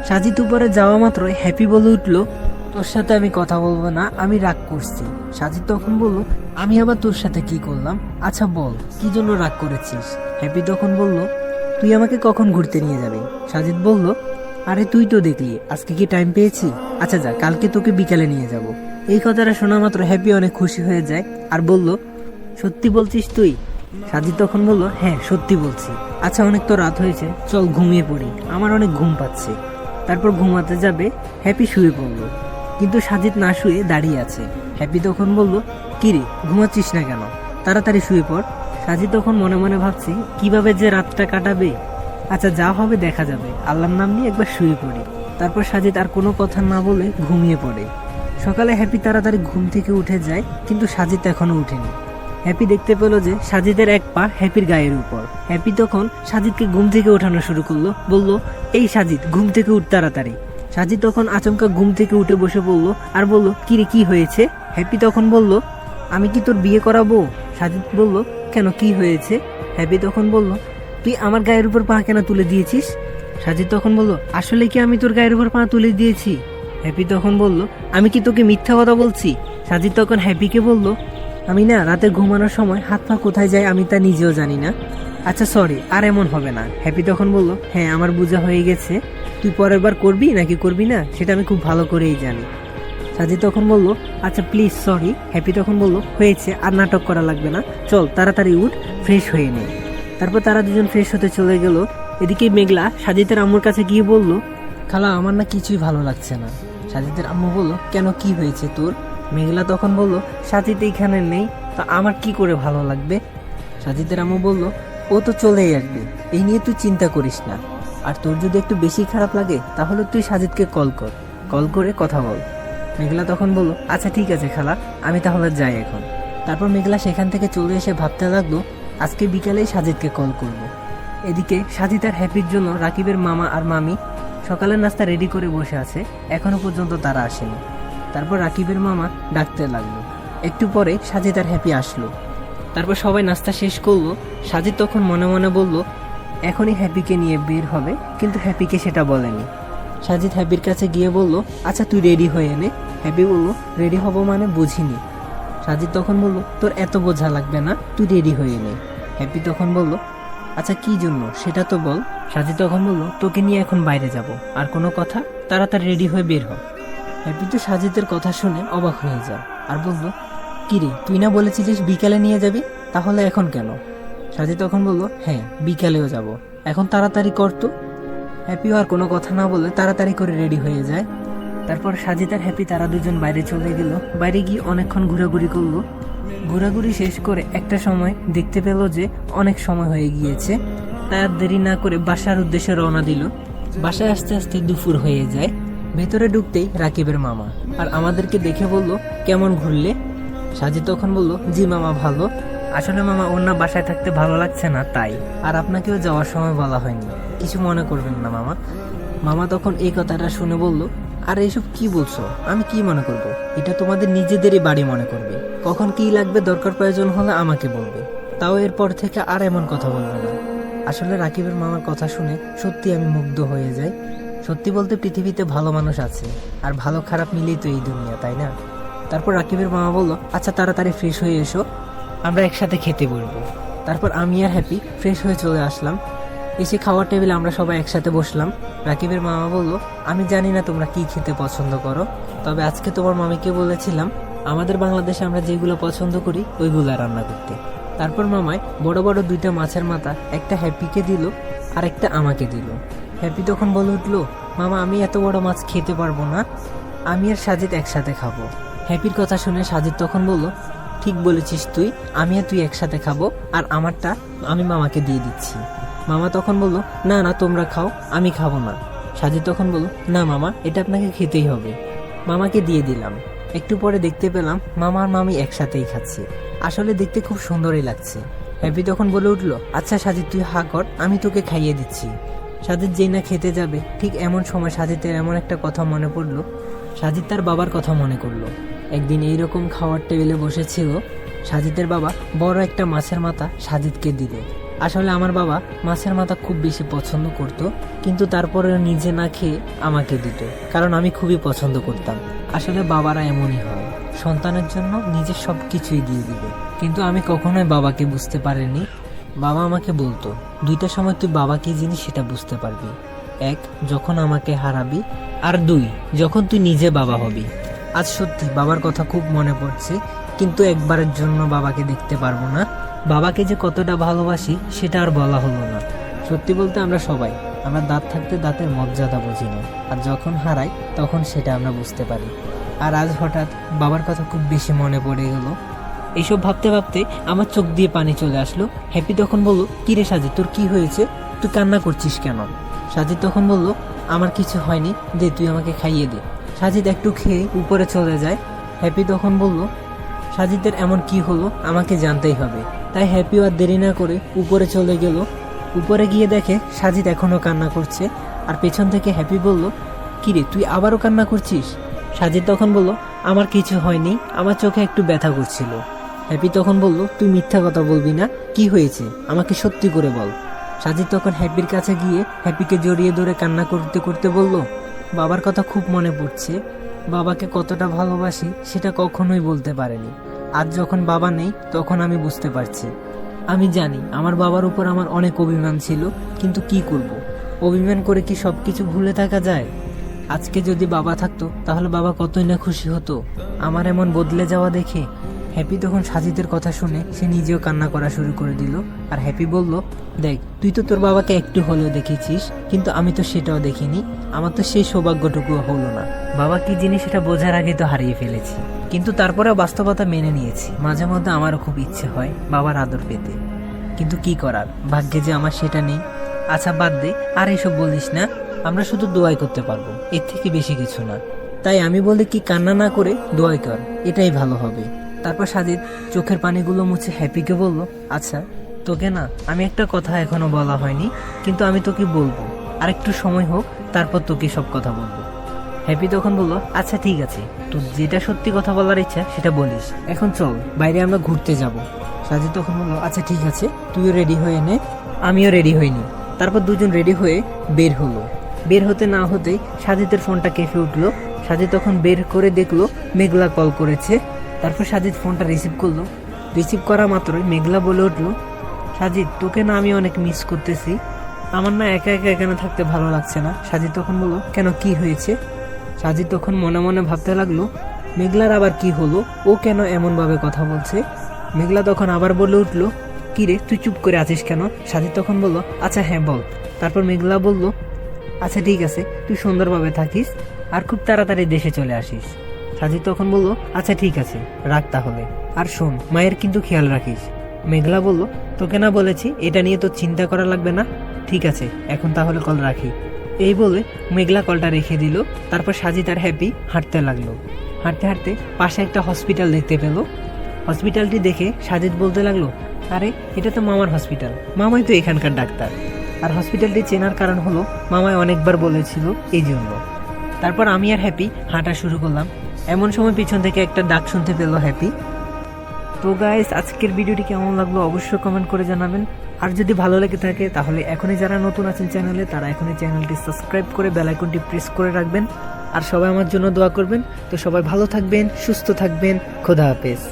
সাজিদ উপরে যাওয়া মাত্রই হ্যাপি বলে উঠলো, তোর সাথে আমি কথা বলবো না, আমি রাগ করছি। সাজিদ তখন বলল, আমি আবার তোর সাথে কি করলাম? আচ্ছা বল, কি জন্য রাগ করেছিস? হ্যাপি তখন বলল, তুই আমাকে কখন ঘুরতে নিয়ে যাবি? সাজিদ বলল, আরে তুই তো দেখলি আজকে কি টাইম পেয়েছি, আচ্ছা যা, কালকে তোকে বিকালে নিয়ে যাব। এই কথাটা শোনা মাত্র হ্যাপি অনেক খুশি হয়ে যায় আর বলল, সত্যি বলছিস তুই? সাজিদ তখন বলল, হ্যাঁ সত্যি বলছি। আচ্ছা অনেক তো রাত হয়েছে, চল ঘুমিয়ে পড়ি, আমার অনেক ঘুম পাচ্ছে। তারপর ঘুমাতে যাবে, হ্যাপি শুয়ে পড়ল। কিন্তু সাজিদ না শুয়ে দাঁড়িয়ে আছে। হ্যাপি তখন বলল, কিরে ঘুমাচ্ছিস না কেন? তাড়াতাড়ি শুয়ে পড়। সাজিদ তখন মনে মনে ভাবছি কিভাবে যে রাতটা কাটাবে। আচ্ছা যা হবে দেখা যাবে, আল্লাহর নাম নিয়ে একবার শুয়ে পড়ি। তারপর সাজিদ আর কোনো কথা না বলে ঘুমিয়ে পড়ে। সকালে হ্যাপি তাড়াতাড়ি ঘুম থেকে উঠে যায়, কিন্তু সাজিদ এখনো উঠেনি। হ্যাপি দেখতে পেল যে সাজিদের এক পা হ্যাপির গায়ের উপর। হ্যাপি তখন সাজিদকে ঘুম থেকে ওঠানো শুরু করলো, বলল, এই সাজিদ ঘুম থেকে উঠ তাড়াতাড়ি। সাজিদ তখন আচমকা ঘুম থেকে উঠে বসে পড়লো আর বলল, কিরে কি হয়েছে? হ্যাপি তখন বলল, আমি কি তোর বিয়ে করাবো? সাজিদ বলল, কেন কি হয়েছে? হ্যাপি তখন বলল, তুই আমার গায়ের উপর পা কেন তুলে দিয়েছিস? সাজিদ তখন বলল, আসলে কি আমি তোর গায়ের উপর পা তুলে দিয়েছি? হ্যাপি তখন বলল, আমি কি তোকে মিথ্যা কথা বলছি? সাজিদ তখন হ্যাপিকে বলল, আমি না রাতে ঘুমানোর সময় হাত পা কোথায় যায় আমি তা নিজেও জানি না। আচ্ছা সরি, আর এমন হবে না। হ্যাপি তখন বলল, হ্যাঁ আমার বোঝা হয়ে গেছে, তুই পরের বার করবি নাকি করবি না সেটা আমি খুব ভালো করেই জানি। সাজিদ তখন বলল, আচ্ছা প্লিজ সরি। হ্যাপি তখন বলল, হয়েছে, আর নাটক করা লাগবে না, চল তাড়াতাড়ি উঠ, ফ্রেশ হয়ে নে। তারপর তারা দুজন ফ্রেশ হতে চলে গেল। এদিকে মেঘলা সাজিদের আম্মুর কাছে গিয়ে বলল, খালা আমার না কিছুই ভালো লাগছে না। সাজিদের আম্মু বলল, কেন কি হয়েছে তোর? মেঘলা তখন বলল, সাজিদ এইখানে নেই, তা আমার কি করে ভালো লাগবে? সাজিদের আম্মু বলল, ও তো চলেই আসবে, এই নিয়ে তুই চিন্তা করিস না। আর তোর যদি একটু বেশি খারাপ লাগে তাহলে তুই সাজিদকে কল করে কথা বল। মেঘলা তখন বলল, আচ্ছা ঠিক আছে খালা, আমি তাহলে যাই এখন। তারপর মেঘলা সেখান থেকে চলে এসে ভাবতে লাগলো, আজকে বিকালেই সাজিদকে কল করব। এদিকে সাজিদ আর হ্যাপির জন্য রাকিবের মামা আর মামি সকালের নাস্তা রেডি করে বসে আছে, এখনো পর্যন্ত তারা আসেনি। তারপর রাকিবের মামা ডাকতে লাগলো। একটু পরে সাজিদ আর হ্যাপি আসলো। তারপর সবাই নাস্তা শেষ করলো। সাজিদ তখন মনে মনে বলল, এখনই হ্যাপিকে নিয়ে বের হবে, কিন্তু হ্যাপিকে সেটা বলেনি। সাজিদ হ্যাপির কাছে গিয়ে বলল, আচ্ছা তুই রেডি হয়ে নে। হ্যাপি বলল, রেডি হব মানে বুঝিনি। সাজিদ তখন বলল, তোর এত বোঝা লাগবে না, তুই রেডি হয়ে নে। হ্যাপি তখন বলল, আচ্ছা কি জন্য সেটা তো বল। সাজিদ তখন বলল, তোকে নিয়ে এখন বাইরে যাব, আর কোনো কথা, তাড়াতাড়ি রেডি হয়ে বের হ। হ্যাপি তো সাজিদের কথা শুনে অবাক হয়ে যায় আর বলল, কিরে তুই না বলেছিলিস বিকালে নিয়ে যাবি, তাহলে এখন কেন? সাজিদ তখন বলল, হ্যাঁ বিকালেও যাব, এখন তাড়াতাড়ি কর তো। হ্যাপিও আর কোনো কথা না বলে তাড়াতাড়ি করে রেডি হয়ে যায়। তারপর সাজিদ আর হ্যাপি তারা দুজন বাইরে চলে গেল। বাইরে গিয়ে অনেকক্ষণ ঘোরাঘুরি করলো। ঘোরাঘুরি শেষ করে একটা সময় দেখতে পেল যে অনেক সময় হয়ে গিয়েছে। তাই আর দেরি না করে বাসার উদ্দেশ্যে রওনা দিল। বাসায় আস্তে আস্তে দুপুর হয়ে যায়। ভেতরে ঢুকতেই রাকিবের মামা আর আমাদেরকে দেখে বলল, কেমন ঘুরলে? সাজিদ তখন বলল, জি মামা ভালো। আসলে মামা ওর না বাসায় থাকতে ভালো লাগছে না তাই, আর আপনাকেও যাওয়ার সময় বলা হয়নি, কিছু মনে করবেন না মামা। মামা তখন এই কথাটা শুনে বলল, আর এইসব কি বলছো? আমি কি মনে করব? এটা তোমাদের নিজেদেরই বাড়ি মনে করবে, কখন কি লাগবে দরকার প্রয়োজন হলে আমাকে বলবে, তাও এরপর থেকে আর এমন কথা বলবে না। আসলে রাকিবের মামার কথা শুনে সত্যি আমি মুগ্ধ হয়ে যাই। সত্যি বলতে পৃথিবীতে ভালো মানুষ আছে, আর ভালো খারাপ মিলেই তো এই দুনিয়া, তাই না? তারপর রাকিবের মামা বলল, আচ্ছা তাড়াতাড়ি ফ্রেশ হয়ে এসো, আমরা একসাথে খেতে বসবো। তারপর আমি আর হ্যাপি ফ্রেশ হয়ে চলে আসলাম। এসে খাওয়ার টেবিলে আমরা সবাই একসাথে বসলাম। রাকিবের মামা বলল, আমি জানি না তোমরা কি খেতে পছন্দ করো, তবে আজকে তোমার মামিকে বলেছিলাম আমাদের বাংলাদেশে আমরা যেগুলো পছন্দ করি ওইগুলো রান্না করতে। তারপর মামায় বড় বড় দুইটা মাছের মাথা, একটা হ্যাপিকে দিল আর একটা আমাকে দিল। হ্যাপি তখন বলে উঠলো, মামা আমি এত বড় মাছ খেতে পারবো না, আমি আর সাজিদ একসাথে খাবো। হ্যাপির কথা শুনে সাজিদ তখন বলল, ঠিক বলেছিস তুই, আমি আর তুই একসাথে খাবো, আর আমারটা আমি মামাকে দিয়ে দিচ্ছি। মামা তখন বলল, না না তোমরা খাও, আমি খাবো না। সাজিদ তখন বলল, না মামা এটা আপনাকে খেতেই হবে। মামাকে দিয়ে দিলাম। একটু পরে দেখতে পেলাম মামা আর মামি একসাথেই খাচ্ছে। আসলে দেখতে খুব সুন্দরই লাগছে। হ্যাপি তখন বলে উঠলো, আচ্ছা সাজিদ তুই হা কর, আমি তোকে খাইয়ে দিচ্ছি। সাজিদ যেই না খেতে যাবে ঠিক এমন সময় সাজিদের এমন একটা কথা মনে পড়লো। সাজিদ তার বাবার কথা মনে করলো। একদিন এইরকম খাওয়ার টেবিলে বসেছিল, সাজিদের বাবা বড় একটা মাছের মাথা সাজিদকে দিল। আসলে আমার বাবা মাছের মাথা খুব বেশি পছন্দ করত, কিন্তু তারপরে নিজে না খেয়ে আমাকে দিত, কারণ আমি খুবই পছন্দ করতাম। আসলে বাবারা এমনই হয়, সন্তানের জন্য নিজের সব কিছুই দিয়ে দিবে। কিন্তু আমি কখনোই বাবাকে বুঝতে পারিনি। বাবা আমাকে বলতো, দুইটা সময় তুই বাবা কি জিনিস সেটা বুঝতে পারবি। এক, যখন আমাকে হারাবি, আর দুই, যখন তুই নিজে বাবা হবি। আজ সত্যি বাবার কথা খুব মনে পড়ছে, কিন্তু একবারের জন্য বাবাকে দেখতে পারবো না। বাবাকে যে কতটা ভালোবাসি সেটা আর বলা হলো না। সত্যি বলতে আমরা দাঁত থাকতে দাঁতের মর্যাদা বুঝি না, আর যখন হারাই তখন সেটা আমরা বুঝতে পারি। আর আজ হঠাৎ বাবার কথা খুব বেশি মনে পড়ে গেল। এইসব ভাবতে ভাবতে আমার চোখ দিয়ে পানি চলে আসলো। হ্যাপি তখন বলল, কিরে সাজিদ, তোর কি হয়েছে? তুই কান্না করছিস কেন? সাজিদ তখন বলল, আমার কিছু হয়নি, দে তুই আমাকে খাইয়ে দে। সাজিদ একটু খেয়ে উপরে চলে যায়। হ্যাপি তখন বলল, সাজিদের এমন কি হলো আমাকে জানতেই হবে। তাই হ্যাপিও আর দেরি না করে উপরে চলে গেল। উপরে গিয়ে দেখে সাজিদ এখনো কান্না করছে, আর পেছন থেকে হ্যাপি বলল, কিরে তুই আবারও কান্না করছিস? সাজিদ তখন বলল, আমার কিছু হয়নি, আমার চোখে একটু ব্যথা করছিল। হ্যাপি তখন বলল, তুই মিথ্যা কথা বলবি না, কি হয়েছে আমাকে সত্যি করে বল। সাজিদ তখন হ্যাপির কাছে গিয়ে হ্যাপিকে জড়িয়ে ধরে কান্না করতে করতে বলল, বাবার কথা খুব মনে পড়ছে, বাবাকে কতটা ভালোবাসি সেটা কখনোই বলতে পারেনি। আজ যখন বাবা নেই তখন আমি বুঝতে পারছি। আমি জানি আমার বাবার উপর আমার অনেক অভিমান ছিল, কিন্তু কি করব, অভিমান করে কি সবকিছু ভুলে থাকা যায়? আজকে যদি বাবা থাকতো তাহলে বাবা কতই না খুশি হতো আমার এমন বদলে যাওয়া দেখে। হ্যাপি তখন সাজিদের কথা শুনে সে নিজেও কান্না করা শুরু করে দিল। আর হ্যাপি বলল, দেখ তুই তো তোর বাবাকে একটু হলেও দেখেছিস, কিন্তু আমি তো সেটাও দেখিনি। আমার তো সেই সৌভাগ্যটুকু হলো না। বাবা কি জিনিস সেটা বোঝার আগে তো হারিয়ে ফেলেছি, কিন্তু তারপরেও বাস্তবতা মেনে নিয়েছি। মাঝে মধ্যে আমারও খুব ইচ্ছে হয় বাবার আদর পেতে, কিন্তু কি করার, ভাগ্যে যে আমার সেটা নেই। আচ্ছা বাদ দে, আর এইসব বলিস না, আমরা শুধু দোয়াই করতে পারবো, এর থেকে বেশি কিছু না। তাই আমি বলি কি, কান্না না করে দোয়াই কর, এটাই ভালো হবে। তারপর সাজিদ চোখের পানিগুলো মুছে হ্যাপিকে বলল, আচ্ছা তোকে না আমি একটা কথা এখনো বলা হয়নি, কিন্তু আমি তোকে বলবো, আর একটু সময় হোক, তারপর তোকে সব কথা বলবো। হ্যাপি তখন বলল, আচ্ছা ঠিক আছে, তোর যেটা সত্যি কথা বলার ইচ্ছা সেটা বলিস, এখন চল বাইরে আমরা ঘুরতে যাব। সাজিদ তখন বলল, আচ্ছা ঠিক আছে, তুইও রেডি হয়ে নে, আমিও রেডি হইনি। তারপর দুজন রেডি হয়ে বের হলো। বের হতে না হতেই সাজিদের ফোনটা কেঁপে উঠলো। সাজিদ তখন বের করে দেখলো মেঘলা কল করেছে। তারপর সাজিদ ফোনটা রিসিভ করলো। রিসিভ করা মাত্রই মেঘলা বলে উঠলো, সাজিদ তোকে না আমি অনেক মিস করতেছি, আমার না একা একা এখানে থাকতে ভালো লাগছে না। সাজিদ তখন বলল, কেন কি হয়েছে? সাজিদ তখন মনে মনে ভাবতে লাগলো, মেঘলার আবার কি হলো, ও কেন এমন ভাবে কথা বলছে? মেঘলা তখন আবার বলে উঠলো, কি রে তুই চুপ করে আছিস কেন? সাজিদ তখন বলল, আচ্ছা হ্যাঁ বল। তারপর মেঘলা বলল, আচ্ছা ঠিক আছে, তুই সুন্দরভাবে থাকিস আর খুব তাড়াতাড়ি দেশে চলে আসিস। সাজিদ তখন বলল, আচ্ছা ঠিক আছে, রাখ তাহলে, আর শোন মায়ের কিন্তু খেয়াল রাখিস। মেঘলা বলল, তোকে না বলেছি এটা নিয়ে তো চিন্তা করা লাগবে না? ঠিক আছে, এখন তাহলে কল রাখি। এই বলে মেঘলা কলটা রেখে দিল। তারপর সাজিদ আর হ্যাপি হাঁটতে লাগলো। হাঁটতে হাঁটতে পাশে একটা হসপিটাল দেখতে পেল। হসপিটালটি দেখে সাজিদ বলতে লাগলো, আরে এটা তো মামার হসপিটাল, মামাই তো এখানকার ডাক্তার। আর হসপিটালটি চেনার কারণ হলো মামায় অনেকবার বলেছিল এই জন্য। তারপর আমি আর হ্যাপি হাঁটা শুরু করলাম। এমন সময় পিছন থেকে একটা ডাক শুনতে পেল হ্যাপি। তো গাইস, আজকের ভিডিওটি কেমন লাগলো অবশ্যই কমেন্ট করে জানাবেন। আর যদি ভালো লেগে থাকে তাহলে এখনই যারা নতুন আছেন চ্যানেলে, তারা এখনই চ্যানেলটি সাবস্ক্রাইব করে বেল আইকনটি প্রেস করে রাখবেন। আর সবাই আমার জন্য দোয়া করবেন। তো সবাই ভালো থাকবেন, সুস্থ থাকবেন, খোদা হাফেজ।